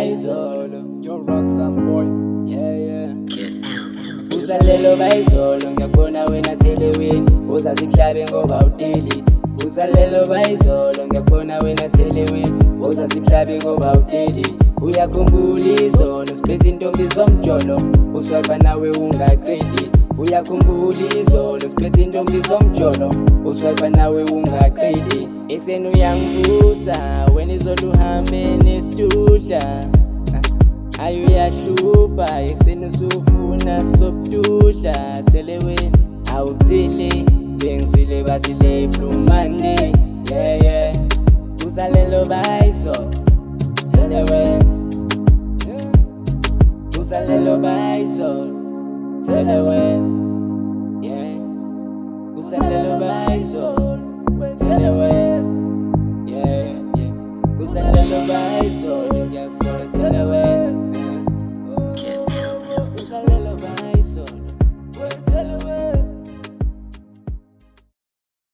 bayizolo, yo Roxanne boy, yeah. Uzalelo bayizolo, ngiyakubona wena teleweni, uzasimhlabe ngoba udeli. Uzalelo bayizolo, ngiyakubona wena teleweni, uzasimhlabe ngoba udeli. Uyakhumbula izolo, siphethe intombi zomjolo, uswipe nawe ungaqedi. Uyakhumbula izolo, siphethe intombi zomjolo, uswipe nawe ungaqedi. Ekseni uyangibuza, wena izolo uhambe nesitudla, ayo uyahlupha, ekseni usufuna sobududla. Teleweni awuthili, bengizwile bathi le Blue Monday, yeah. Uzalelo bayizolo, teleweni, uzalelo bayizolo, teleweni, yeah. Uzalelo bayizolo, teleweni, yeah. Uzalelo